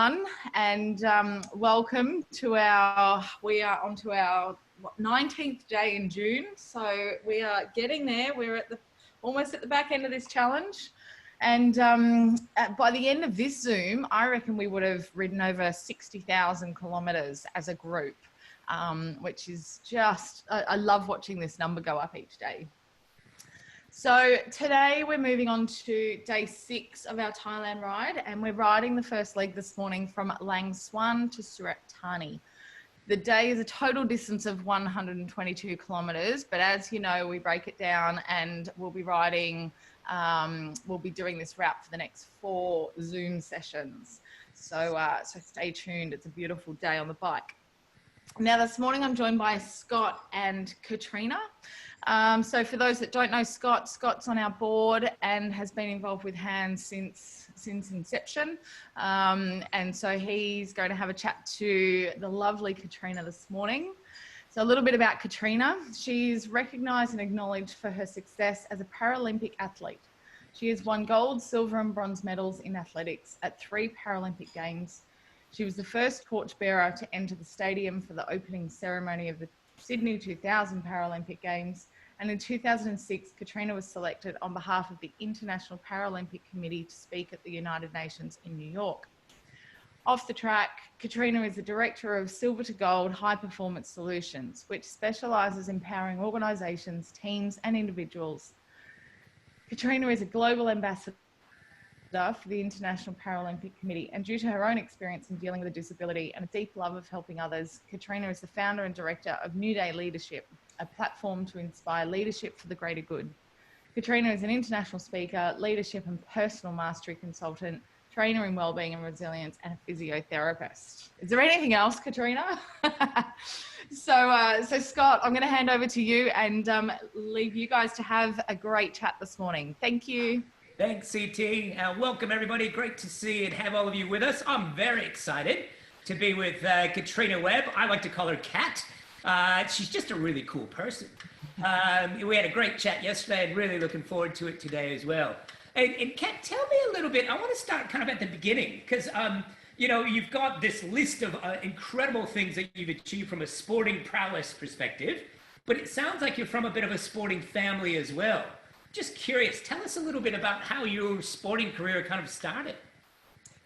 everyone, and welcome to we are onto our 19th day in June. So we are getting there. We're almost at the back end of this challenge. And by the end of this Zoom, I reckon we would have ridden over 60,000 kilometers as a group, which is just, I love watching this number go up each day. So today we're moving on to day 6 of our Thailand ride, and we're riding the first leg this morning from Lang Swan to Surat Thani. The day is a total distance of 122 kilometers, but as you know, we break it down and we'll be riding, we'll be doing this route for the next 4 Zoom sessions. So stay tuned. It's a beautiful day on the bike. Now this morning I'm joined by Scott and Katrina. So for those that don't know Scott, Scott's on our board and has been involved with hands since inception. And so he's going to have a chat to the lovely Katrina this morning. So a little bit about Katrina. She's recognised and acknowledged for her success as a Paralympic athlete. She has won gold, silver and bronze medals in athletics at 3 Paralympic Games. She was the first torchbearer to enter the stadium for the opening ceremony of the Sydney 2000 Paralympic Games. And in 2006, Katrina was selected on behalf of the International Paralympic Committee to speak at the United Nations in New York. Off the track, Katrina is the director of Silver to Gold High Performance Solutions, which specialises in empowering organisations, teams and individuals. Katrina is a global ambassador for the International Paralympic Committee, and due to her own experience in dealing with a disability and a deep love of helping others, Katrina is the founder and director of New Day Leadership, a platform to inspire leadership for the greater good. Katrina is an international speaker, leadership and personal mastery consultant, trainer in wellbeing and resilience, and a physiotherapist. Is there anything else, Katrina? So Scott, I'm going to hand over to you and leave you guys to have a great chat this morning. Thank you. Thanks, CT. Welcome, everybody. Great to see and have all of you with us. I'm very excited to be with Katrina Webb. I like to call her Kat. She's just a really cool person. We had a great chat yesterday and really looking forward to it today as well. And Kat, tell me a little bit. I want to start kind of at the beginning because, you know, you've got this list of incredible things that you've achieved from a sporting prowess perspective, but it sounds like you're from a bit of a sporting family as well. Just curious, tell us a little bit about how your sporting career kind of started.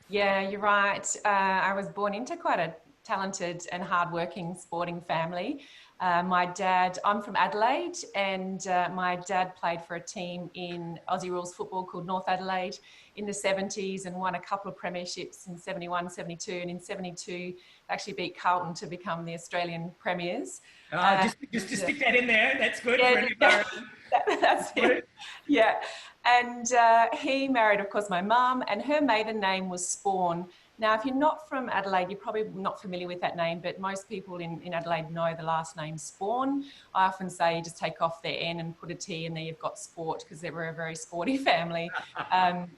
Yeah, you're right. I was born into quite a talented and hardworking sporting family. My dad, I'm from Adelaide, and my dad played for a team in Aussie rules football called North Adelaide in the 70s and won a couple of premierships in 71, 72, and in 72 actually beat Carlton to become the Australian premiers. Just to stick that in there, that's good. Yeah, that's it. Yeah. And he married, of course, my mum, and her maiden name was Spawn. Now, if you're not from Adelaide, you're probably not familiar with that name, but most people in Adelaide know the last name Spawn. I often say just take off the N and put a T in there, you've got sport, because they were a very sporty family. In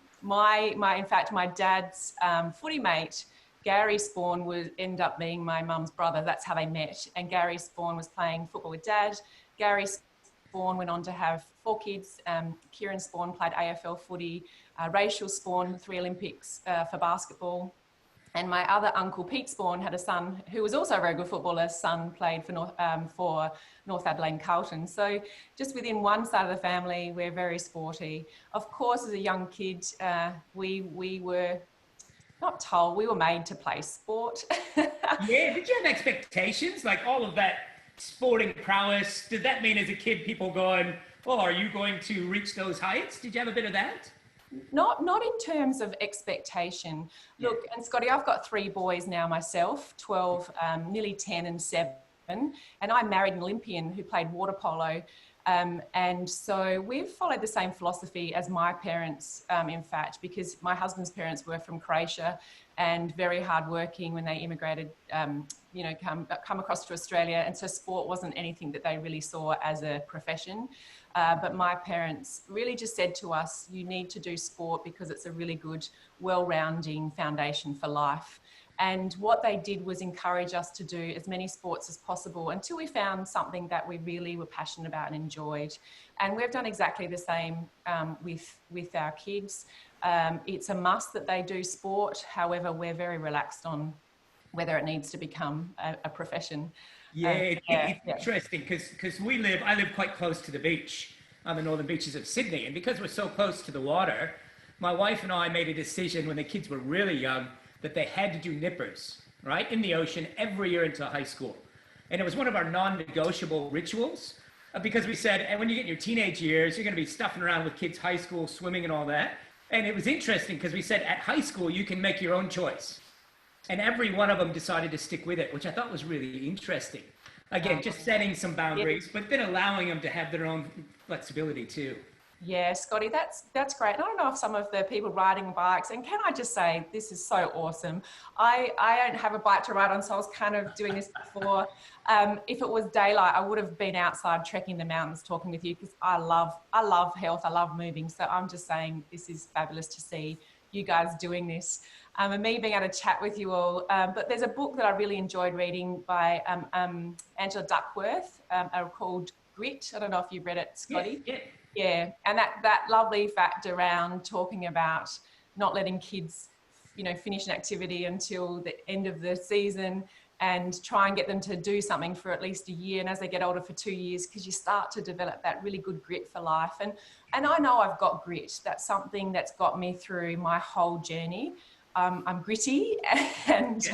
fact, my dad's footy mate, Gary Spawn, would end up being my mum's brother. That's how they met. And Gary Spawn was playing football with Dad. Gary Spawn went on to have 4 kids. Kieran Spawn played AFL footy. Rachel Spawn, 3 Olympics for basketball. And my other uncle, Pete Spawn, had a son who was also a very good footballer. Son played for North Adelaide and Carlton. So just within one side of the family, we're very sporty. Of course, as a young kid, we were not told, we were made to play sport. Yeah, did you have expectations? Like all of that sporting prowess, did that mean as a kid people going, well, are you going to reach those heights? Did you have a bit of that? Not in terms of expectation. Look, and Scotty, I've got 3 boys now myself, 12, nearly 10 and 7. And I married an Olympian who played water polo. And so we've followed the same philosophy as my parents, in fact, because my husband's parents were from Croatia and very hardworking when they immigrated, you know, come across to Australia. And so sport wasn't anything that they really saw as a profession. But my parents really just said to us, you need to do sport because it's a really good, well-rounding foundation for life. And what they did was encourage us to do as many sports as possible until we found something that we really were passionate about and enjoyed. And we've done exactly the same with our kids. It's a must that they do sport. However, we're very relaxed on whether it needs to become a profession. Yeah, it's interesting because I live quite close to the beach on the northern beaches of Sydney, and because we're so close to the water, my wife and I made a decision when the kids were really young that they had to do nippers, right, in the ocean every year until high school. And it was one of our non-negotiable rituals because we said, and when you get in your teenage years, you're going to be stuffing around with kids, high school, swimming and all that. And it was interesting because we said at high school, you can make your own choice. And every one of them decided to stick with it, which I thought was really interesting. Again, just setting some boundaries, but then allowing them to have their own flexibility too. Yeah, Scotty, that's great. And I don't know if some of the people riding bikes, and can I just say, this is so awesome. I don't have a bike to ride on, so I was kind of doing this before. If it was daylight, I would have been outside trekking the mountains talking with you because I love health, I love moving. So I'm just saying this is fabulous to see you guys doing this. And me being able to chat with you all. But there's a book that I really enjoyed reading by Angela Duckworth called Grit. I don't know if you've read it, Scotty. Yeah, and that lovely fact around talking about not letting kids, finish an activity until the end of the season and try and get them to do something for at least a year, and as they get older for 2 years, because you start to develop that really good grit for life. And I know I've got grit. That's something that's got me through my whole journey. I'm gritty, and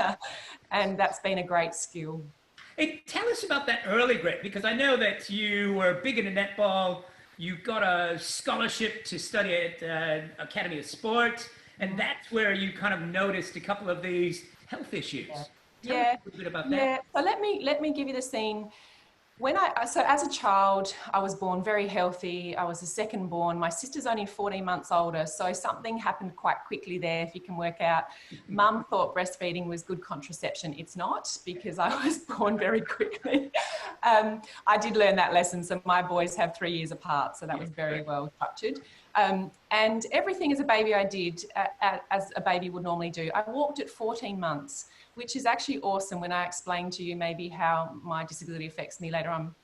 that's been a great skill. Hey, tell us about that early grit, because I know that you were big into netball. You got a scholarship to study at Academy of Sport, and that's where you kind of noticed a couple of these health issues. Tell us a little bit about that. Yeah. So let me give you the scene. So as a child, I was born very healthy. I was the second born. My sister's only 14 months older, so something happened quite quickly there, if you can work out. Mum thought breastfeeding was good contraception. It's not, because I was born very quickly. I did learn that lesson. So my boys have 3 years apart, so that was very well structured. And everything as a baby I did, as a baby would normally do. I walked at 14 months, which is actually awesome when I explain to you maybe how my disability affects me later on.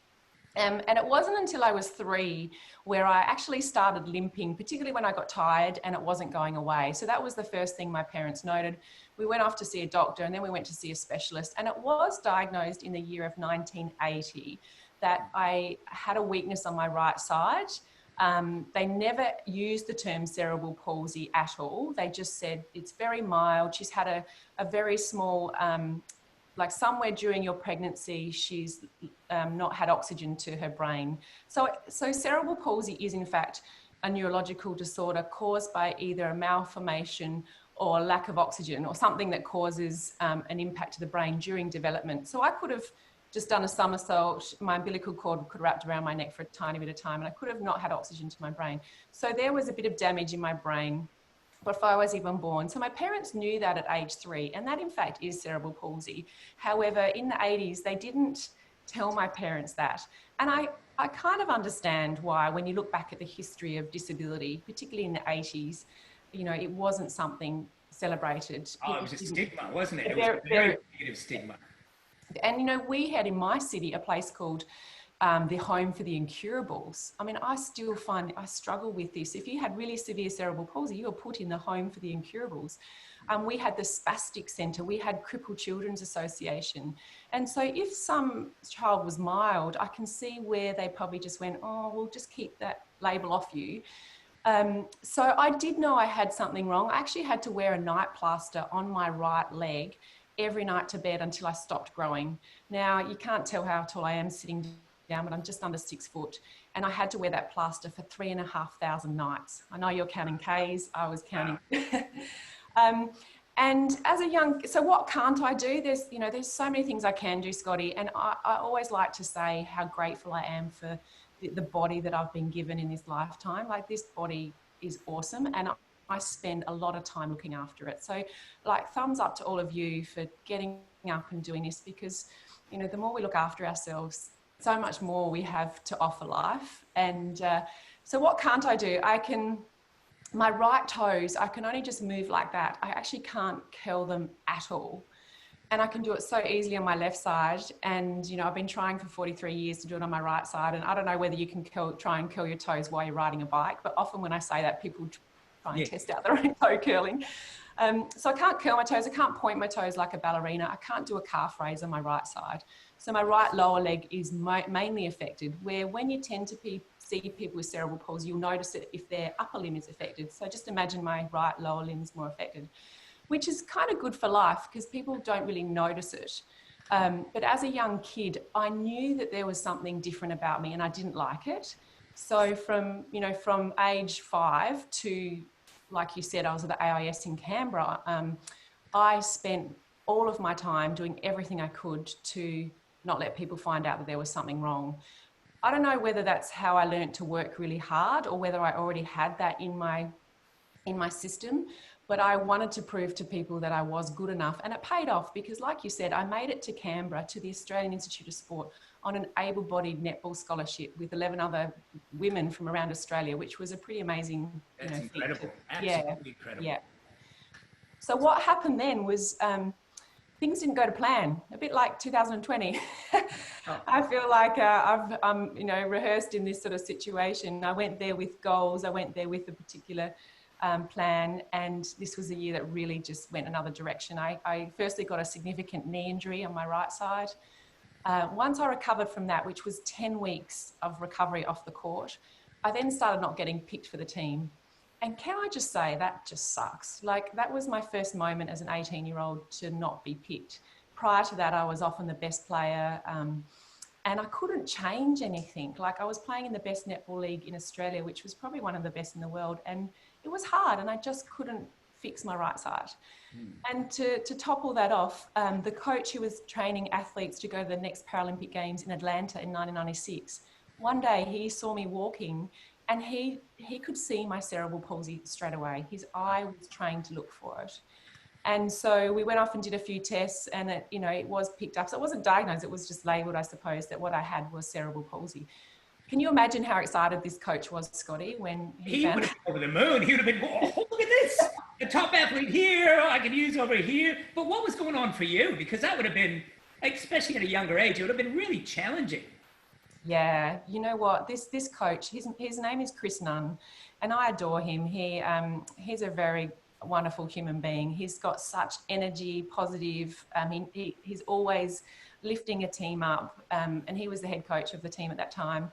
And it wasn't until I was 3 where I actually started limping, particularly when I got tired and it wasn't going away. So that was the first thing my parents noted. We went off to see a doctor, and then we went to see a specialist. And it was diagnosed in the year of 1980 that I had a weakness on my right side. They never used the term cerebral palsy at all. They just said it's very mild. She's had a very small, like somewhere during your pregnancy, she's not had oxygen to her brain. So cerebral palsy is in fact a neurological disorder caused by either a malformation or lack of oxygen, or something that causes an impact to the brain during development. So I could have just done a somersault, my umbilical cord could have wrapped around my neck for a tiny bit of time, and I could have not had oxygen to my brain. So there was a bit of damage in my brain before I was even born. So my parents knew that at age 3, and that in fact is cerebral palsy. However, in the 80s, they didn't tell my parents that. And I kind of understand why, when you look back at the history of disability, particularly in the 80s, it wasn't something celebrated. Oh, it was a stigma, wasn't it? It was a very negative stigma. And, we had in my city a place called the Home for the Incurables. I mean, I still find I struggle with this. If you had really severe cerebral palsy, you were put in the Home for the Incurables. We had the Spastic Centre. We had Crippled Children's Association. And so if some child was mild, I can see where they probably just went, oh, we'll just keep that label off you. So I did know I had something wrong. I actually had to wear a night plaster on my right leg every night to bed until I stopped growing. Now, you can't tell how tall I am sitting down, but I'm just under 6 foot. And I had to wear that plaster for 3,500 nights. I know you're counting Ks, I was counting. And as a so what can't I do? There's so many things I can do, Scotty. And I always like to say how grateful I am for the body that I've been given in this lifetime. Like, this body is awesome, and I spend a lot of time looking after it. So, like, thumbs up to all of you for getting up and doing this, because, the more we look after ourselves, so much more we have to offer life. And so what can't I do? My right toes, I can only just move like that. I actually can't curl them at all. And I can do it so easily on my left side. And, I've been trying for 43 years to do it on my right side. And I don't know whether you can try and curl your toes while you're riding a bike. But often when I say that, people try and test out the rainbow curling. So I can't curl my toes. I can't point my toes like a ballerina. I can't do a calf raise on my right side. So my right lower leg is mainly affected, where when you tend to see people with cerebral palsy, you'll notice it if their upper limb is affected. So just imagine my right lower limb is more affected, which is kind of good for life because people don't really notice it. But as a young kid, I knew that there was something different about me and I didn't like it. So from age 5 to, like you said, I was at the AIS in Canberra. I spent all of my time doing everything I could to not let people find out that there was something wrong. I don't know whether that's how I learned to work really hard or whether I already had that in my system, but I wanted to prove to people that I was good enough, and it paid off because, like you said, I made it to Canberra to the Australian Institute of Sport on an able-bodied netball scholarship with 11 other women from around Australia, which was a pretty amazing, That's incredible. Absolutely incredible. Yeah. So what happened then was things didn't go to plan, a bit like 2020. I feel like I'm rehearsed in this sort of situation. I went there with goals. I went there with a particular plan, and this was a year that really just went another direction. I firstly got a significant knee injury on my right side. Once I recovered from that, which was 10 weeks of recovery off the court, I then started not getting picked for the team. And can I just say, that just sucks. Like, that was my first moment as an 18-year-old to not be picked. Prior to that, I was often the best player, and I couldn't change anything. Like, I was playing in the best netball league in Australia, which was probably one of the best in the world, and it was hard, and I just couldn't fix my right side. And to top all that off, the coach who was training athletes to go to the next Paralympic Games in Atlanta in 1996, one day he saw me walking and he could see my cerebral palsy straight away. His eye was trained to look for it. And so we went off and did a few tests, and it was picked up. So it wasn't diagnosed, it was just labelled, I suppose, that what I had was cerebral palsy. Can you imagine how excited this coach was, Scotty, when he would have been over the moon. He would have been, oh, look at this, the top athlete here, I can use over here. But what was going on for you? Because that would have been, especially at a younger age, it would have been really challenging. Yeah, you know what? This coach, his name is Chris Nunn, and I adore him. He's a very wonderful human being. He's got such energy, positive. He's always lifting a team up, and he was the head coach of the team at that time.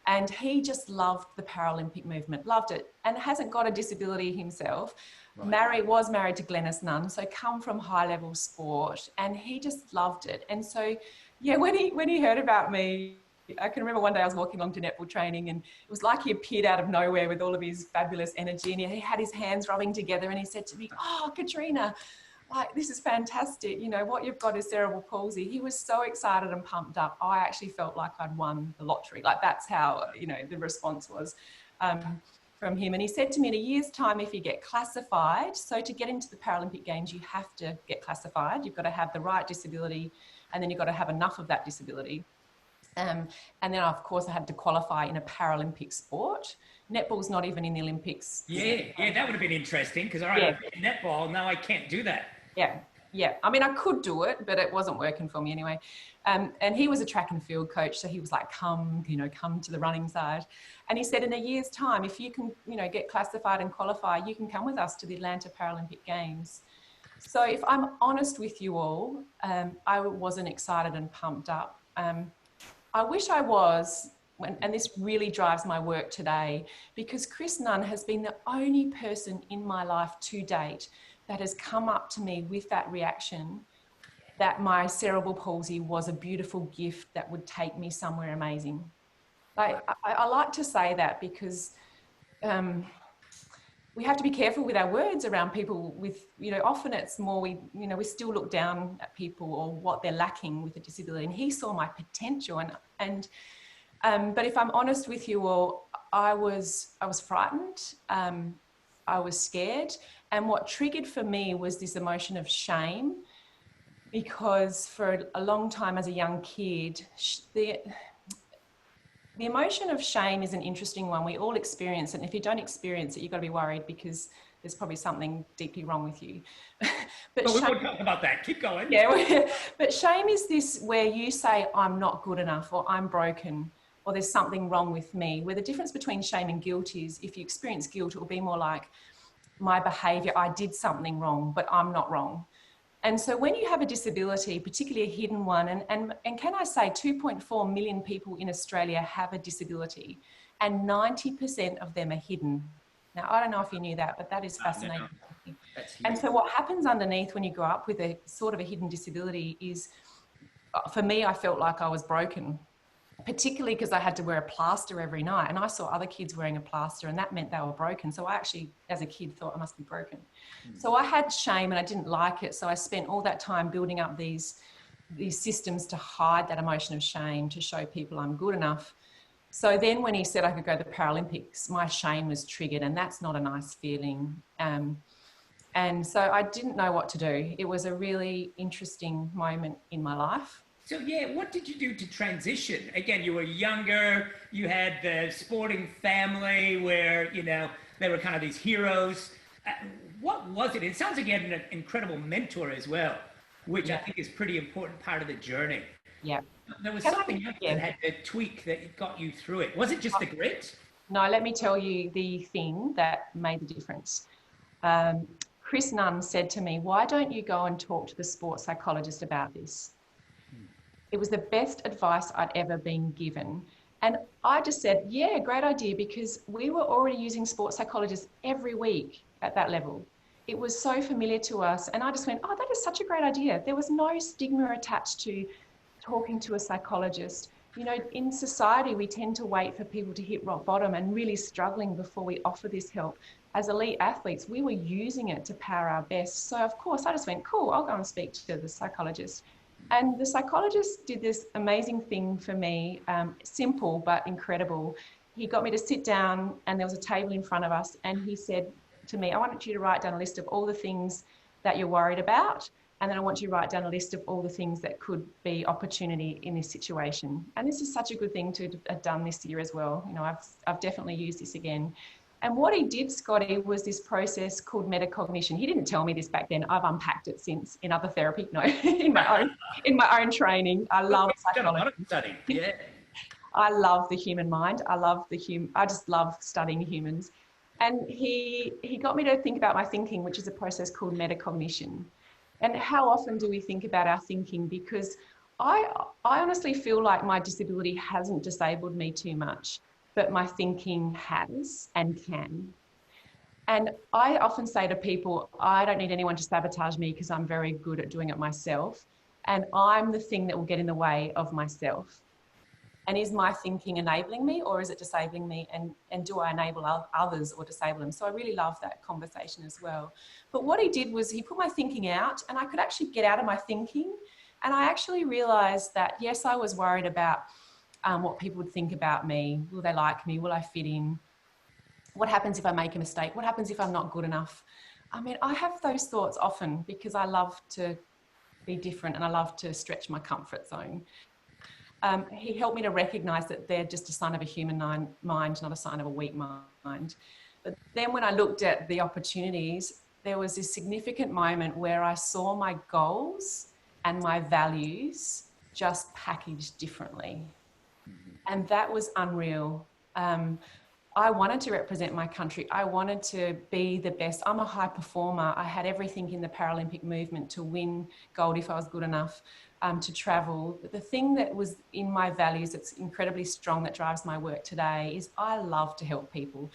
And he just loved the Paralympic movement, loved it, and hasn't got a disability himself. Right. Was married to Glenys Nunn, so come from high level sport, and he just loved it. And so, yeah, when he heard about me, I can remember one day I was walking along to netball training, and it was like he appeared out of nowhere with all of his fabulous energy, and he had his hands rubbing together, and he said to me, "Oh, Katrina, like, this is fantastic. You know, what you've got is cerebral palsy." He was so excited and pumped up. I actually felt like I'd won the lottery. Like, that's how, the response was from him. And he said to me, in a year's time, if you get classified, so to get into the Paralympic Games, you have to get classified. You've got to have the right disability, and then you've got to have enough of that disability. And then, of course, I had to qualify in a Paralympic sport. Netball's not even in the Olympics. Yeah, that would have been interesting because I netball, now I can't do that. Yeah. I mean, I could do it, but it wasn't working for me anyway. And he was a track and field coach, so he was like, come to the running side. And he said, in a year's time, if you can, get classified and qualify, you can come with us to the Atlanta Paralympic Games. So if I'm honest with you all, I wasn't excited and pumped up. I wish I was, and this really drives my work today, because Chris Nunn has been the only person in my life to date that has come up to me with that reaction, that my cerebral palsy was a beautiful gift that would take me somewhere amazing. Like, I like to say that because we have to be careful with our words around people with, often it's more, we still look down at people or what they're lacking with a disability. And he saw my potential, but if I'm honest with you all, I was frightened. I was scared. And what triggered for me was this emotion of shame, because for a long time as a young kid, the emotion of shame is an interesting one. We all experience it. And if you don't experience it, you've got to be worried because there's probably something deeply wrong with you. But we won't talk about that. Keep going. Yeah, but shame is this where you say, I'm not good enough, or I'm broken, or there's something wrong with me. Where the difference between shame and guilt is, if you experience guilt, it will be more like, my behavior, I did something wrong, but I'm not wrong. And so when you have a disability, particularly a hidden one, and can I say 2.4 million people in Australia have a disability, and 90% of them are hidden. Now, I don't know if you knew that, but that is fascinating. No, that's huge. And so what happens underneath when you grow up with a sort of a hidden disability is, for me, I felt like I was broken, particularly because I had to wear a plaster every night, and I saw other kids wearing a plaster, and that meant they were broken. So I actually, as a kid, thought I must be broken. So I had shame and I didn't like it. So I spent all that time building up these systems to hide that emotion of shame, to show people I'm good enough. So then when he said I could go to the Paralympics, my shame was triggered, and that's not a nice feeling. And so I didn't know what to do. It was a really interesting moment in my life. So yeah, what did you do to transition? Again, you were younger, you had the sporting family where, you know, they were kind of these heroes. What was it? It sounds like you had an incredible mentor as well, which I think is pretty important part of the journey. Yeah. There was something else that had a tweak that got you through it. Was it just the grit? No, let me tell you the thing that made the difference. Chris Nunn said to me, why don't you go and talk to the sports psychologist about this? It was the best advice I'd ever been given. And I just said, yeah, great idea, because we were already using sports psychologists every week at that level. It was so familiar to us. And I just went, oh, that is such a great idea. There was no stigma attached to talking to a psychologist. You know, in society, we tend to wait for people to hit rock bottom and really struggling before we offer this help. As elite athletes, we were using it to power our best. So of course, I just went, cool, I'll go and speak to the psychologist. And the psychologist did this amazing thing for me, simple but incredible. He got me to sit down, and there was a table in front of us, and he said to me, I want you to write down a list of all the things that you're worried about, and then I want you to write down a list of all the things that could be opportunity in this situation. And this is such a good thing to have done this year as well. You know, I've definitely used this again. And what he did, Scotty, was this process called metacognition. He didn't tell me this back then. I've unpacked it since in other therapy. No, in my own training. I love psychology. Done a lot of study. Yeah. I love the human mind. I just love studying humans. And he got me to think about my thinking, which is a process called metacognition. And how often do we think about our thinking? Because I honestly feel like my disability hasn't disabled me too much, but my thinking has and can. And I often say to people, I don't need anyone to sabotage me because I'm very good at doing it myself. And I'm the thing that will get in the way of myself. And is my thinking enabling me, or is it disabling me? And do I enable others or disable them? So I really love that conversation as well. But what he did was he put my thinking out, and I could actually get out of my thinking. And I actually realized that, yes, I was worried about what people would think about me. Will they like me? Will I fit in? What happens if I make a mistake? What happens if I'm not good enough? I mean, I have those thoughts often because I love to be different and I love to stretch my comfort zone. He helped me to recognize that they're just a sign of a human mind, not a sign of a weak mind. But then when I looked at the opportunities, there was this significant moment where I saw my goals and my values just packaged differently. And that was unreal. I wanted to represent my country. I wanted to be the best. I'm a high performer. I had everything in the Paralympic movement to win gold if I was good enough, to travel. The thing that was in my values that's incredibly strong that drives my work today is I love to help people.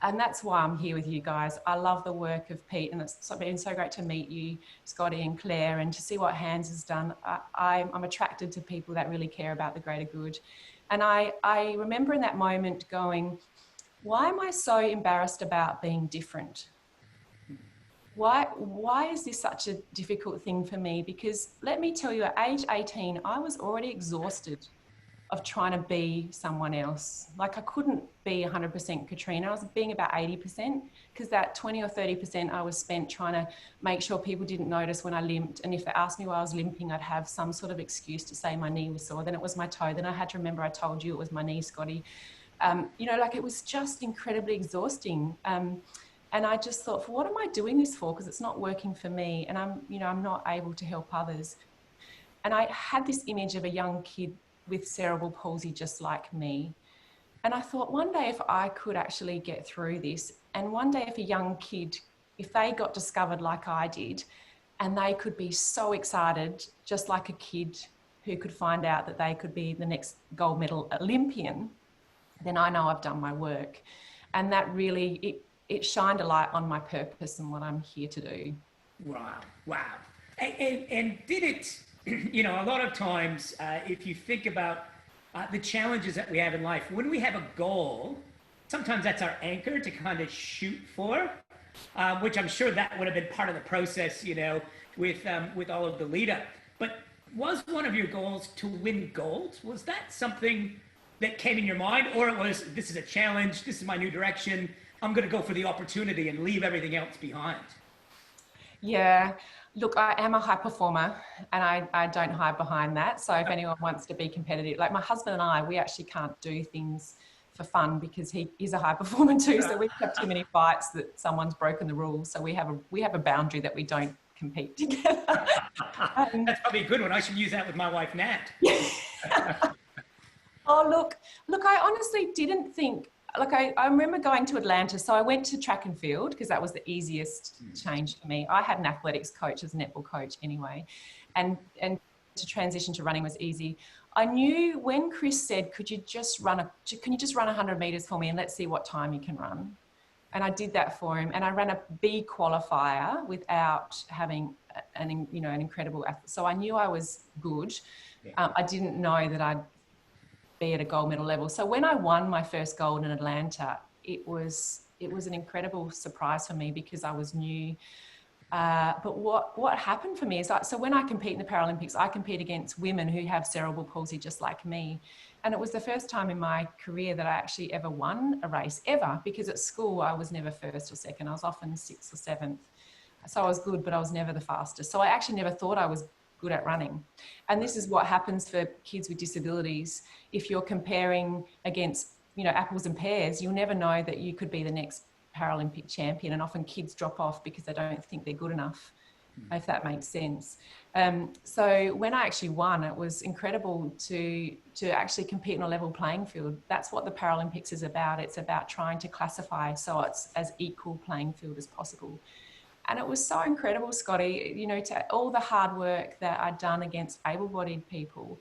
And that's why I'm here with you guys. I love the work of Pete, and it's been so great to meet you, Scotty and Claire, and to see what Hans has done. I'm attracted to people that really care about the greater good. And I remember in that moment going, why am I so embarrassed about being different? Why is this such a difficult thing for me? Because let me tell you, at age 18, I was already exhausted of trying to be someone else. Like I couldn't be 100% Katrina. I was being about 80% because that 20 or 30% I was spent trying to make sure people didn't notice when I limped. And if they asked me why I was limping, I'd have some sort of excuse to say my knee was sore. Then it was my toe. Then I had to remember I told you it was my knee, Scotty. You know, like it was just incredibly exhausting. And I just thought, what am I doing this for? Because it's not working for me, and I'm not able to help others. And I had this image of a young kid with cerebral palsy just like me. And I thought one day if I could actually get through this, and one day if a young kid if they got discovered like I did, and they could be so excited, just like a kid who could find out that they could be the next gold medal Olympian, then I know I've done my work. And that really, it shined a light on my purpose and what I'm here to do. Wow, wow. And did it, you know, a lot of times, if you think about the challenges that we have in life, when we have a goal, sometimes that's our anchor to kind of shoot for, which I'm sure that would have been part of the process, you know, with all of the lead up. But was one of your goals to win gold? Was that something that came in your mind, or it was, this is a challenge, this is my new direction, I'm going to go for the opportunity and leave everything else behind? Yeah, look, I am a high performer, and I don't hide behind that. So if anyone wants to be competitive, like my husband and I, we actually can't do things for fun because he is a high performer too. So we have too many fights that someone's broken the rules. So we have a boundary that we don't compete together. That's probably a good one. I should use that with my wife, Nat. Oh, look, I honestly didn't think, like I remember going to Atlanta. So I went to track and field because that was the easiest change for me. I had an athletics coach as a netball coach anyway. And to transition to running was easy. I knew when Chris said, can you just run 100 meters for me and let's see what time you can run? And I did that for him. And I ran a B qualifier without having an incredible athlete. So I knew I was good. I didn't know that I'd be at a gold medal level. So when I won my first gold in Atlanta, it was an incredible surprise for me because I was new. But what happened for me is so when I compete in the Paralympics, I compete against women who have cerebral palsy just like me. And it was the first time in my career that I actually ever won a race ever, because at school I was never first or second. I was often sixth or seventh. So I was good, but I was never the fastest. So I actually never thought I was good at running. And this is what happens for kids with disabilities. If you're comparing against, apples and pears, you'll never know that you could be the next Paralympic champion. And often kids drop off because they don't think they're good enough, if that makes sense. So when I actually won, it was incredible to actually compete on a level playing field. That's what the Paralympics is about. It's about trying to classify so it's as equal playing field as possible. And it was so incredible, Scotty, to all the hard work that I'd done against able-bodied people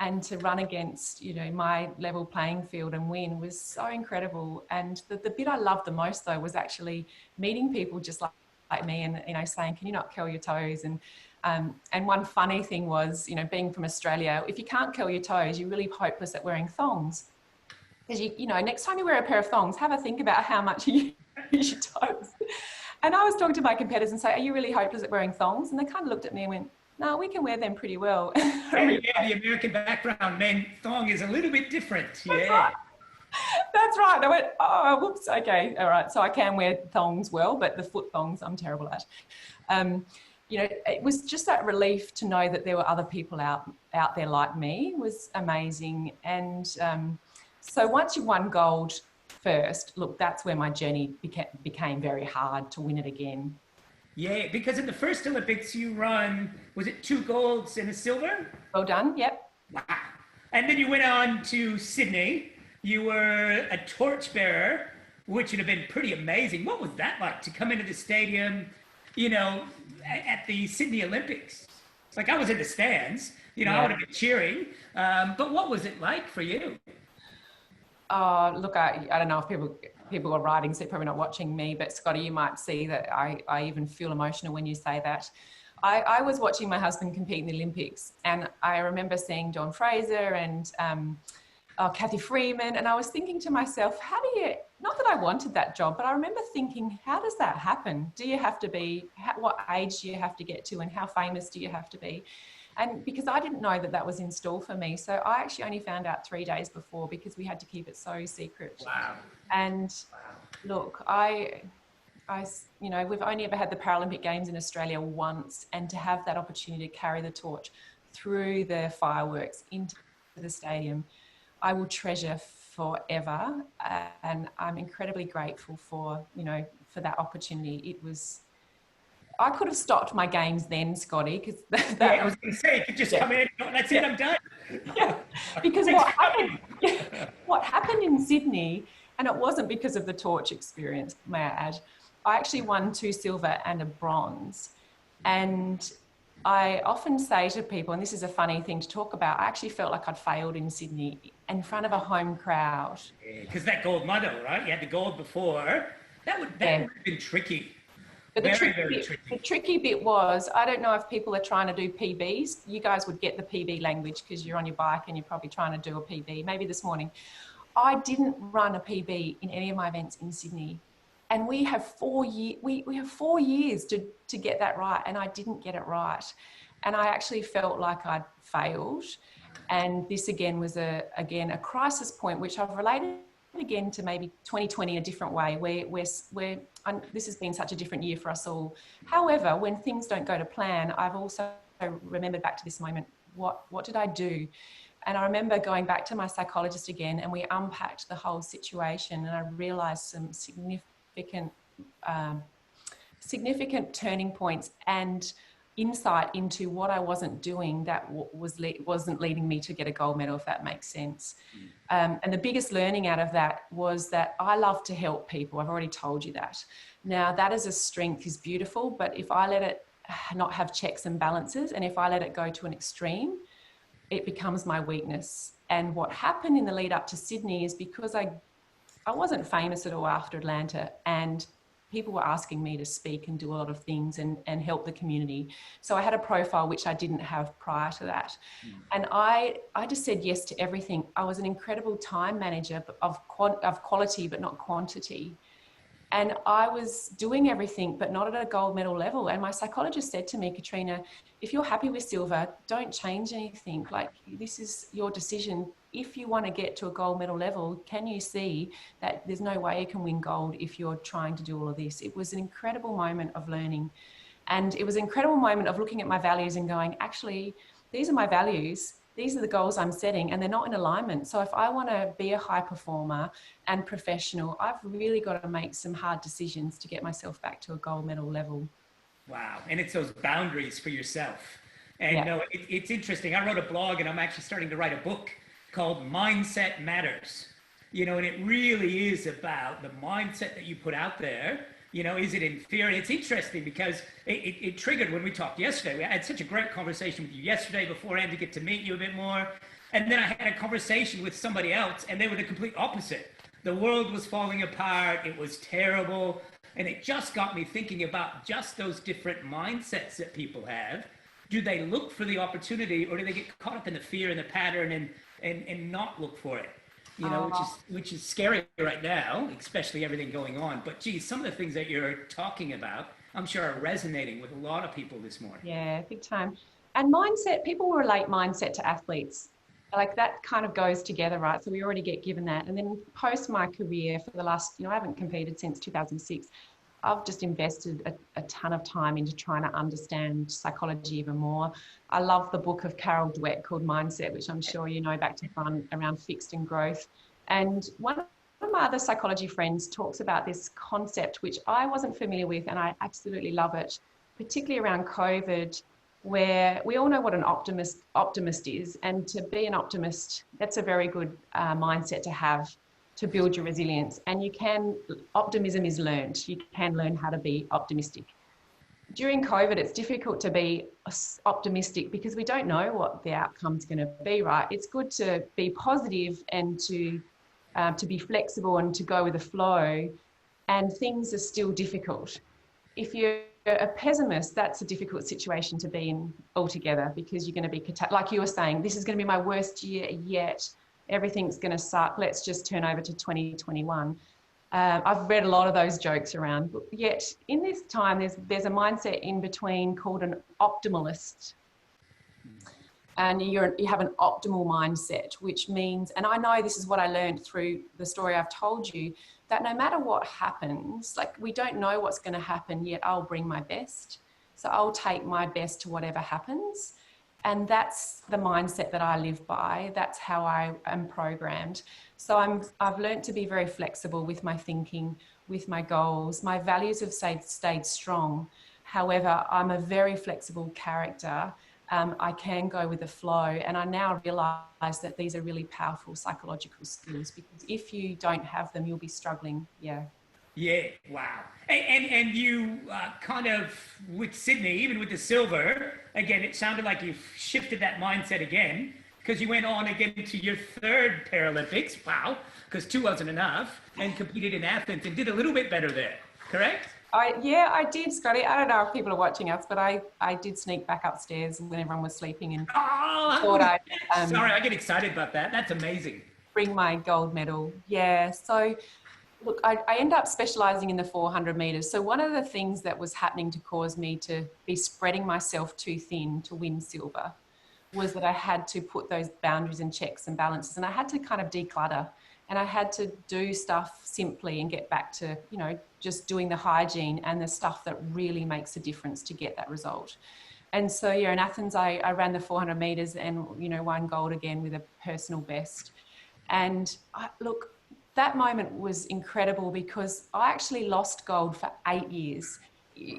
and to run against, my level playing field and win was so incredible. And the bit I loved the most, though, was actually meeting people just like me and, saying, can you not curl your toes? And one funny thing was, being from Australia, if you can't curl your toes, you're really hopeless at wearing thongs. Because, next time you wear a pair of thongs, have a think about how much you use your toes. And I was talking to my competitors and say, are you really hopeless at wearing thongs? And they kind of looked at me and went, no, we can wear them pretty well. Yeah, the American background, man, thong is a little bit different. Yeah. That's right. I went, oh, whoops, okay, all right. So I can wear thongs well, but the foot thongs I'm terrible at. It was just that relief to know that there were other people out there like me was amazing. And so once you won gold first, look, that's where my journey became very hard to win it again. Yeah, because in the first Olympics you run, was it 2 golds and a silver? Well done, yep. Wow. And then you went on to Sydney. You were a torchbearer, which would have been pretty amazing. What was that like to come into the stadium, at the Sydney Olympics? Like, I was in the stands, I would have been cheering. But what was it like for you? Look, I don't know if people are writing, so they're probably not watching me, but Scotty, you might see that I even feel emotional when you say that. I was watching my husband compete in the Olympics, and I remember seeing Dawn Fraser and Kathy Freeman, and I was thinking to myself, not that I wanted that job, but I remember thinking, how does that happen? Do you have to be, what age do you have to get to, and how famous do you have to be? And because I didn't know that was in store for me. So I actually only found out 3 days before because we had to keep it so secret. Wow. And look, we've only ever had the Paralympic Games in Australia once, and to have that opportunity to carry the torch through the fireworks into the stadium, I will treasure forever. And I'm incredibly grateful for that opportunity. I could have stopped my games then, Scotty, because I was going to say, you could just come in, that's it, I'm done. Yeah. Because what happened in Sydney, and it wasn't because of the torch experience, may I add, I actually won 2 silver and a bronze. And I often say to people, and this is a funny thing to talk about, I actually felt like I'd failed in Sydney in front of a home crowd. Because that gold medal, right? You had the gold before. That would have been tricky. But the Very tricky bit was, I don't know if people are trying to do PBs. You guys would get the PB language because you're on your bike and you're probably trying to do a PB, maybe this morning. I didn't run a PB in any of my events in Sydney. And we have 4 years, we have 4 years to get that right. And I didn't get it right. And I actually felt like I'd failed. And this again was a crisis point, which I've related again to maybe 2020 a different way, where this has been such a different year for us all. However, when things don't go to plan, I've also remembered back to this moment, what did I do? And I remember going back to my psychologist again, and we unpacked the whole situation, and I realized some significant turning points and insight into what I wasn't doing that wasn't leading me to get a gold medal, if that makes sense. And the biggest learning out of that was that I love to help people. I've already told you that. Now, that as a strength is beautiful, but if I let it not have checks and balances, and if I let it go to an extreme, it becomes my weakness. And what happened in the lead up to Sydney is because I wasn't famous at all after Atlanta, and people were asking me to speak and do a lot of things and help the community. So I had a profile which I didn't have prior to that. And I just said yes to everything. I was an incredible time manager of quality, but not quantity. And I was doing everything, but not at a gold medal level. And my psychologist said to me, Katrina, if you're happy with silver, don't change anything. Like, this is your decision. If you want to get to a gold medal level, can you see that there's no way you can win gold if you're trying to do all of this? It was an incredible moment of learning. And it was an incredible moment of looking at my values and going, actually, these are my values. These are the goals I'm setting, and they're not in alignment. So if I want to be a high performer and professional, I've really got to make some hard decisions to get myself back to a gold medal level. Wow. And it's those boundaries for yourself. And you know, it's interesting. I wrote a blog, and I'm actually starting to write a book called Mindset Matters. You know, and it really is about the mindset that you put out there. You know, is it inferior? It's interesting because it triggered when we talked yesterday. We had such a great conversation with you yesterday beforehand to get to meet you a bit more. And then I had a conversation with somebody else, and they were the complete opposite. The world was falling apart. It was terrible. And it just got me thinking about just those different mindsets that people have. Do they look for the opportunity, or do they get caught up in the fear and the pattern and not look for it? You know, which is scary right now, especially everything going on. But geez, some of the things that you're talking about, I'm sure are resonating with a lot of people this morning. Yeah, big time. And mindset, people relate mindset to athletes. Like, that kind of goes together, right? So we already get given that. And then post my career for the last, I haven't competed since 2006. I've just invested a ton of time into trying to understand psychology even more. I love the book of Carol Dweck called Mindset, which I'm sure you know back to front, around fixed and growth. And one of my other psychology friends talks about this concept, which I wasn't familiar with, and I absolutely love it, particularly around COVID, where we all know what an optimist is. And to be an optimist, that's a very good mindset to have, to build your resilience. And optimism is learned. You can learn how to be optimistic. During COVID, it's difficult to be optimistic because we don't know what the outcome's going to be, right? It's good to be positive and to be flexible and to go with the flow, and things are still difficult. If you're a pessimist, that's a difficult situation to be in altogether, because you're going to be, like you were saying, this is going to be my worst year yet. Everything's going to suck. Let's just turn over to 2021. I've read a lot of those jokes around. But yet in this time, there's a mindset in between called an optimalist. And you have an optimal mindset, which means, and I know this is what I learned through the story I've told you, that no matter what happens, like, we don't know what's going to happen, yet I'll bring my best. So I'll take my best to whatever happens. And that's the mindset that I live by. That's how I am programmed. So I've learned to be very flexible with my thinking, with my goals. My values have stayed strong. However, I'm a very flexible character. I can go with the flow. And I now realize that these are really powerful psychological skills, because if you don't have them, you'll be struggling. Yeah. Yeah, wow. And you kind of, with Sydney, even with the silver, again, it sounded like you shifted that mindset again because you went on again to your third Paralympics. Wow, because two wasn't enough, and competed in Athens and did a little bit better there, correct? Yeah, I did, Scotty. I don't know if people are watching us, but I did sneak back upstairs when everyone was sleeping and thought I'd Sorry, I get excited about that. That's amazing. bring my gold medal. Yeah, so look, I end up specialising in the 400 metres. So one of the things that was happening to cause me to be spreading myself too thin to win silver was that I had to put those boundaries and checks and balances, and I had to kind of declutter, and I had to do stuff simply and get back to, you know, just doing the hygiene and the stuff that really makes a difference to get that result. And so, yeah, in Athens, I ran the 400 metres and, you know, won gold again with a personal best. And look, that moment was incredible because I actually lost gold for 8 years.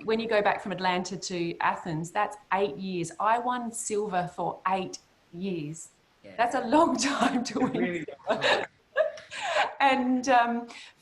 When you go back from Atlanta to Athens, that's 8 years. I won silver for 8 years. Yeah. That's a long time to win really silver. And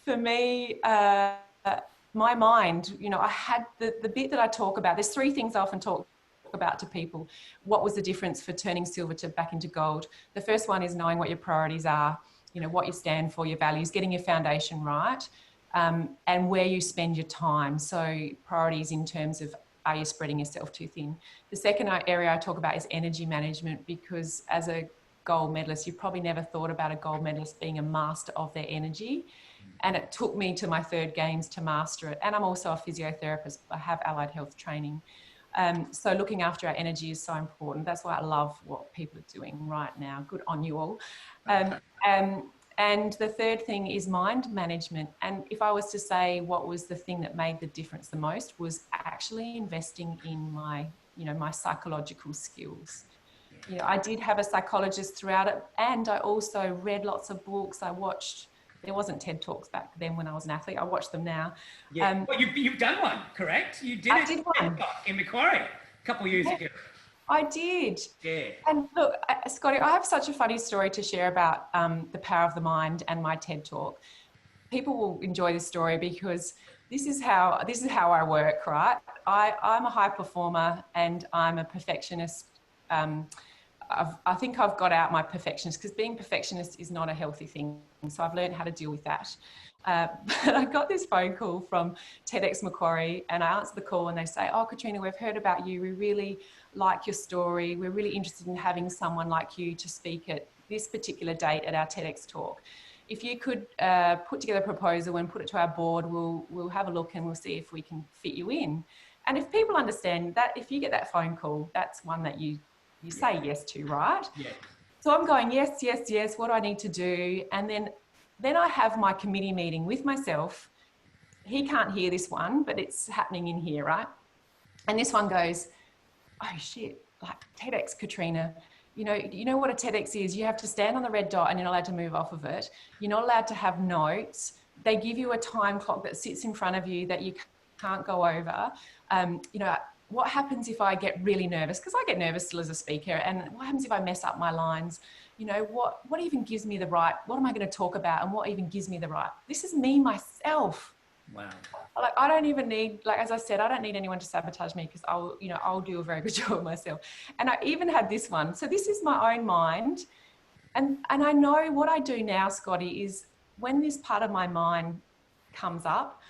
for me, my mind, you know, I had the bit that I talk about. There's three things I often talk about to people. What was the difference for turning silver to back into gold? The first one is knowing what your priorities are, you know, what you stand for, your values, getting your foundation right, and where you spend your time. So priorities in terms of, are you spreading yourself too thin? The second area I talk about is energy management, because as a gold medalist, you've probably never thought about a gold medalist being a master of their energy. And it took me to my third games to master it. And I'm also a physiotherapist. I have allied health training. So looking after our energy is so important. That's why I love what people are doing right now. Good on you all. And the third thing is mind management. And if I was to say what was the thing that made the difference the most, was actually investing in my, you know, my psychological skills. You know, I did have a psychologist throughout it, and I also read lots of books. I watched, there wasn't TED Talks back then when I was an athlete. I watch them now. Yeah. Well, you've done one, correct? You did I did one in Macquarie a couple of years ago. I did. Yeah. And look, Scotty, I have such a funny story to share about the power of the mind and my TED Talk. People will enjoy this story because this is how I work, right? I'm a high performer and I'm a perfectionist. I think I've got out my perfectionist, because being perfectionist is not a healthy thing. So I've learned how to deal with that. But I got this phone call from TEDx Macquarie, and I answered the call and they say, "Oh, Katrina, we've heard about you. We really like your story. We're really interested in having someone like you to speak at this particular date at our TEDx talk. If you could put together a proposal and put it to our board, we'll have a look and we'll see if we can fit you in." And if people understand that, if you get that phone call, that's one that you say yes to, right? Yeah. So I'm going, yes, yes, yes. What do I need to do? And then I have my committee meeting with myself. He can't hear this one, but it's happening in here, right? And this one goes, "Oh shit, like TEDx, Katrina, you know what a TEDx is? You have to stand on the red dot and you're not allowed to move off of it. You're not allowed to have notes. They give you a time clock that sits in front of you that you can't go over. You know, what happens if I get really nervous? Because I get nervous still as a speaker. And what happens if I mess up my lines? You know, what even gives me the right? What am I going to talk about? And what even gives me the right?" This is me, myself. Wow. Like, I don't even need, like, as I said, I don't need anyone to sabotage me, because I'll do a very good job myself. And I even had this one. So this is my own mind. And I know what I do now, Scotty, is when this part of my mind comes up,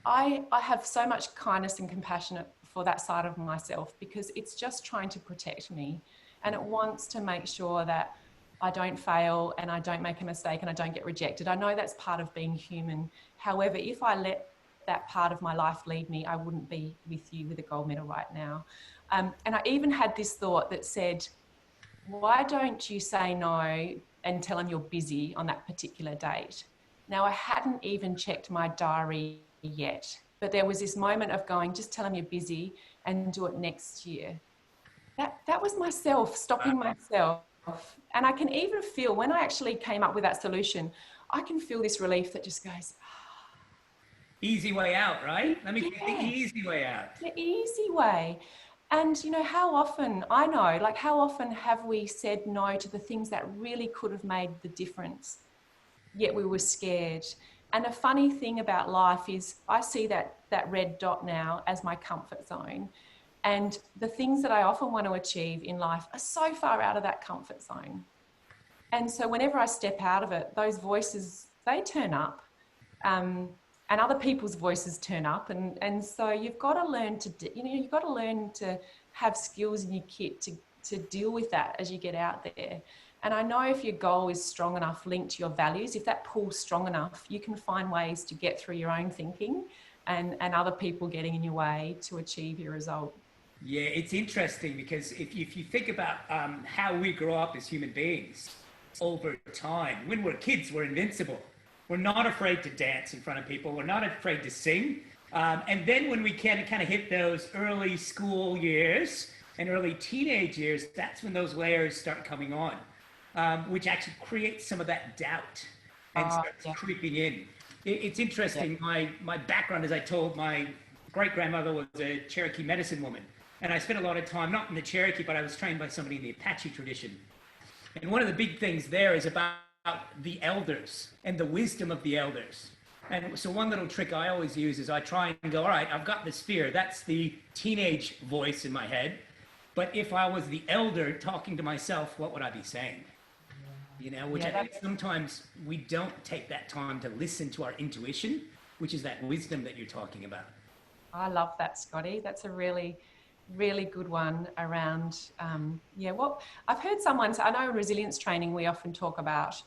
I have so much kindness and compassion for that side of myself, because it's just trying to protect me. And it wants to make sure that I don't fail and I don't make a mistake and I don't get rejected. I know that's part of being human. However, if I let that part of my life lead me, I wouldn't be with you with a gold medal right now. And I even had this thought that said, why don't you say no and tell them you're busy on that particular date? Now, I hadn't even checked my diary yet, but there was this moment of going, just tell them you're busy and do it next year. That was myself stopping myself. And I can even feel, when I actually came up with that solution, I can feel this relief that just goes, easy way out, right? Let me get the easy way out. The easy way. And you know, how often have we said no to the things that really could have made the difference, yet we were scared? And a funny thing about life is I see that red dot now as my comfort zone. And the things that I often want to achieve in life are so far out of that comfort zone. And so whenever I step out of it, those voices, they turn up. And other people's voices turn up. And so you've got to learn to, you've got to learn to have skills in your kit to deal with that as you get out there. And I know if your goal is strong enough, linked to your values, if that pull's strong enough, you can find ways to get through your own thinking and other people getting in your way to achieve your result. Yeah, it's interesting because if you think about how we grow up as human beings over time, when we're kids, we're invincible. We're not afraid to dance in front of people. We're not afraid to sing. And then when we kind of hit those early school years and early teenage years, that's when those layers start coming on, which actually creates some of that doubt and starts creeping in. It's interesting. Yeah. My background, as I told, my great-grandmother was a Cherokee medicine woman. And I spent a lot of time, not in the Cherokee, but I was trained by somebody in the Apache tradition. And one of the big things there is about the elders and the wisdom of the elders. And so one little trick I always use is I try and go, all right, I've got this fear. That's the teenage voice in my head. But if I was the elder talking to myself, what would I be saying? You know, which I think sometimes we don't take that time to listen to our intuition, which is that wisdom that you're talking about. I love that, Scotty. That's a really good one around, well, I've heard someone say, I know in resilience training, we often talk about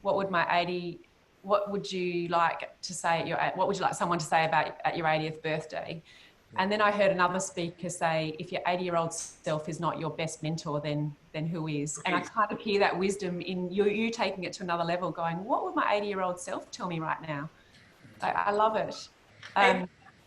what would you like someone to say about at your 80th birthday? And then I heard another speaker say, if your 80-year-old self is not your best mentor, then who is? And I kind of hear that wisdom in you taking it to another level, going, what would my 80-year-old self tell me right now? I love it.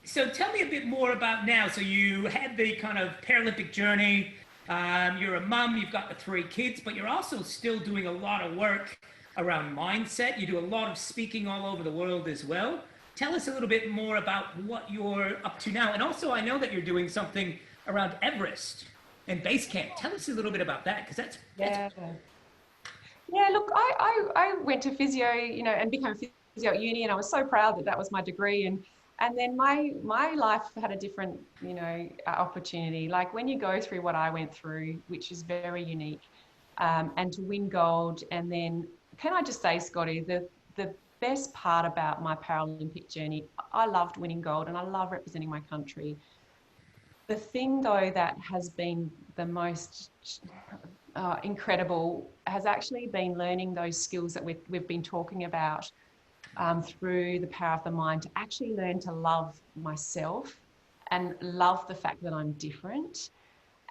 So tell me a bit more about now. So you had the kind of Paralympic journey. You're a mum, you've got the 3 kids, but you're also still doing a lot of work around mindset. You do a lot of speaking all over the world as well. Tell us a little bit more about what you're up to now. And also, I know that you're doing something around Everest and base camp. Tell us a little bit about that, because that's yeah, look, I went to physio, and became a physio at uni, and I was so proud that was my degree. And then my life had a different, opportunity. Like when you go through what I went through, which is very unique, and to win gold. And then, can I just say, Scotty, the best part about my Paralympic journey, I loved winning gold and I love representing my country. The thing, though, that has been the most incredible has actually been learning those skills that we've been talking about through the power of the mind, to actually learn to love myself and love the fact that I'm different.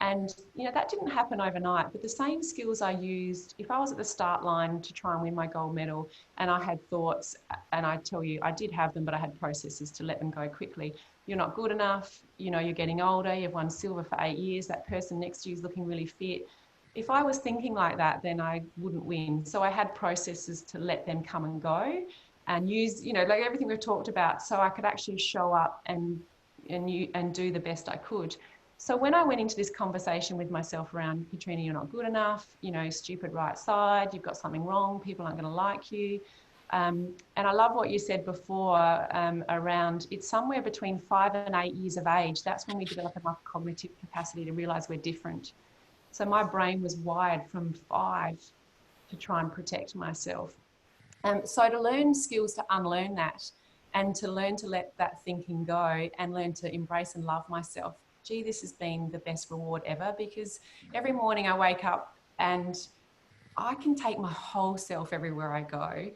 And, that didn't happen overnight, but the same skills I used, if I was at the start line to try and win my gold medal and I had thoughts, and I tell you, I did have them, but I had processes to let them go quickly. You're not good enough, you're getting older, you've won silver for 8 years, that person next to you is looking really fit. If I was thinking like that, then I wouldn't win. So I had processes to let them come and go and use, like everything we've talked about, so I could actually show up and do the best I could. So when I went into this conversation with myself around, Katrina, you're not good enough, stupid right side, you've got something wrong, people aren't going to like you. And I love what you said before around, it's somewhere between 5 and 8 years of age. That's when we develop enough cognitive capacity to realize we're different. So my brain was wired from 5 to try and protect myself. So to learn skills to unlearn that and to learn to let that thinking go and learn to embrace and love myself. Gee, this has been the best reward ever, because every morning I wake up and I can take my whole self everywhere I go.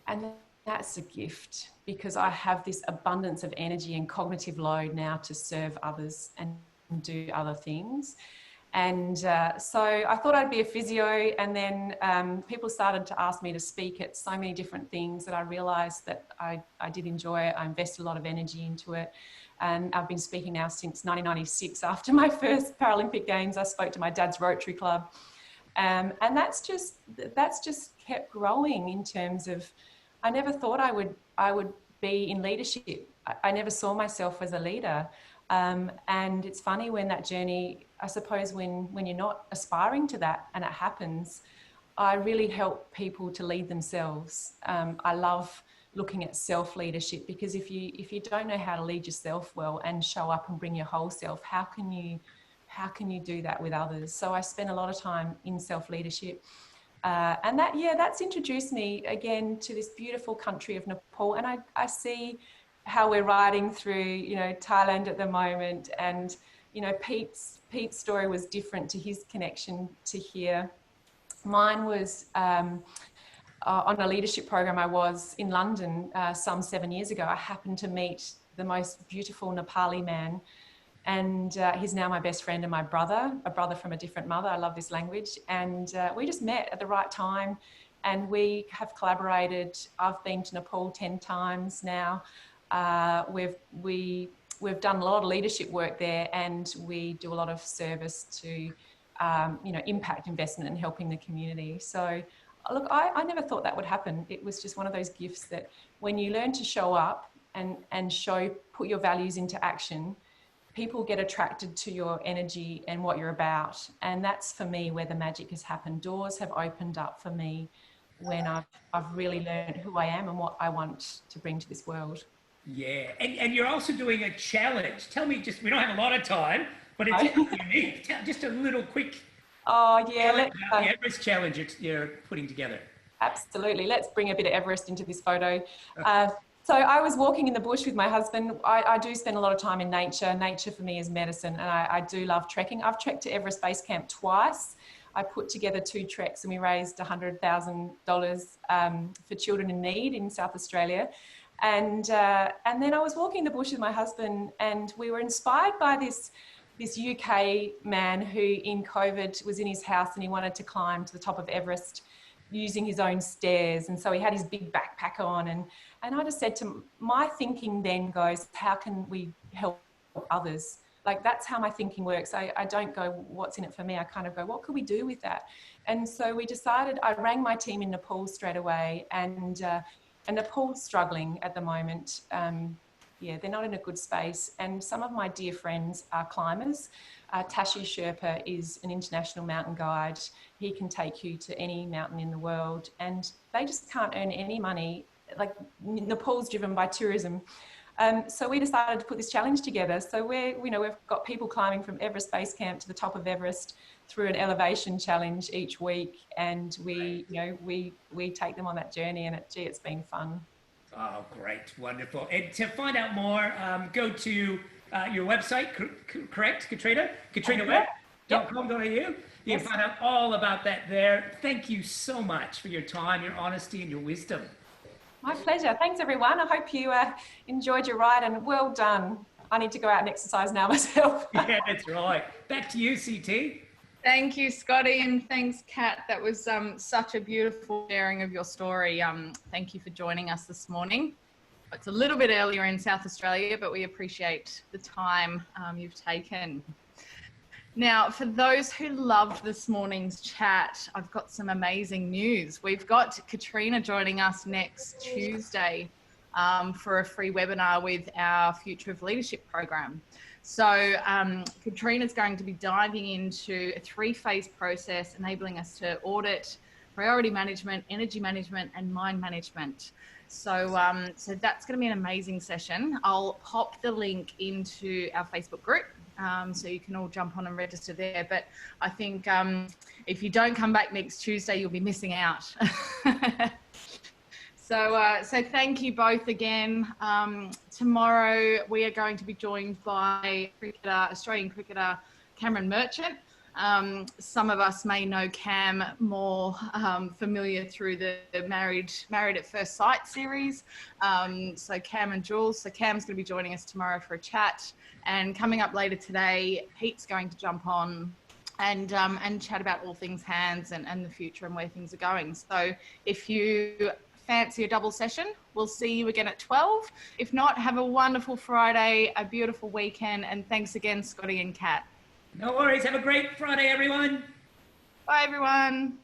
And that's a gift, because I have this abundance of energy and cognitive load now to serve others and do other things. And so I thought I'd be a physio, and then people started to ask me to speak at so many different things that I realised that I did enjoy it. I invested a lot of energy into it. And I've been speaking now since 1996. After my first Paralympic Games, I spoke to my dad's Rotary Club. And that's just kept growing in terms of, I never thought I would be in leadership. I never saw myself as a leader. And it's funny when that journey, I suppose when you're not aspiring to that and it happens, I really help people to lead themselves. I love looking at self-leadership, because if you don't know how to lead yourself well and show up and bring your whole self, how can you do that with others? So I spent a lot of time in self-leadership. And that's introduced me again to this beautiful country of Nepal. And I see how we're riding through, Thailand at the moment. And, Pete's story was different to his connection to here. Mine was on a leadership program I was in London some 7 years ago. I happened to meet the most beautiful Nepali man. And he's now my best friend and my brother, a brother from a different mother. I love this language. And we just met at the right time, and we have collaborated. I've been to Nepal 10 times now. We've done a lot of leadership work there, and we do a lot of service to, impact investment and helping the community. So look, I never thought that would happen. It was just one of those gifts that when you learn to show up and put your values into action, people get attracted to your energy and what you're about. And that's for me where the magic has happened. Doors have opened up for me when I've really learned who I am and what I want to bring to this world. Yeah, and you're also doing a challenge. Tell me, we don't have a lot of time, but it's unique. Just a little quick the Everest challenge you're putting together. Absolutely. Let's bring a bit of Everest into this photo. So I was walking in the bush with my husband. I do spend a lot of time in nature. Nature for me is medicine, and I do love trekking. I've trekked to Everest Base Camp twice. I put together 2 treks, and we raised $100,000 for children in need in South Australia. And then I was walking in the bush with my husband, and we were inspired by this UK man who in COVID was in his house and he wanted to climb to the top of Everest using his own stairs. And so he had his big backpack on, and I just said to him, my thinking then goes, how can we help others? Like, that's how my thinking works. I don't go, what's in it for me? I kind of go, what could we do with that? And so we decided, I rang my team in Nepal straight away, and Nepal's struggling at the moment. They're not in a good space. And some of my dear friends are climbers. Tashi Sherpa is an international mountain guide. He can take you to any mountain in the world, and they just can't earn any money. Like, Nepal's driven by tourism. So we decided to put this challenge together. So we've got people climbing from Everest Base Camp to the top of Everest through an elevation challenge each week, and we take them on that journey, and it's been fun. Oh, great. Wonderful. And to find out more, go to your website, correct, Katrina? KatrinaWebb.com.au. You can find out all about that there. Thank you so much for your time, your honesty, and your wisdom. My pleasure. Thanks, everyone. I hope you enjoyed your ride, and well done. I need to go out and exercise now myself. Yeah, that's right. Back to you, CT. Thank you, Scotty, and thanks, Kat. That was such a beautiful sharing of your story. Thank you for joining us this morning. It's a little bit earlier in South Australia, but we appreciate the time you've taken. Now, for those who loved this morning's chat, I've got some amazing news. We've got Katrina joining us next Tuesday for a free webinar with our Future of Leadership program. So Katrina's going to be diving into a 3-phase process, enabling us to audit priority management, energy management, and mind management. So that's going to be an amazing session. I'll pop the link into our Facebook group, so you can all jump on and register there. But I think if you don't come back next Tuesday, you'll be missing out. So thank you both again. Tomorrow we are going to be joined by Australian cricketer Cameron Merchant. Some of us may know Cam more familiar through the Married at First Sight series. So Cam and Jules. So Cam's going to be joining us tomorrow for a chat. And coming up later today, Pete's going to jump on and chat about all things hands and the future and where things are going. So if you fancy a double session, we'll see you again at 12. If not, have a wonderful Friday, a beautiful weekend, and thanks again, Scotty and Kat. No worries. Have a great Friday, everyone. Bye, everyone.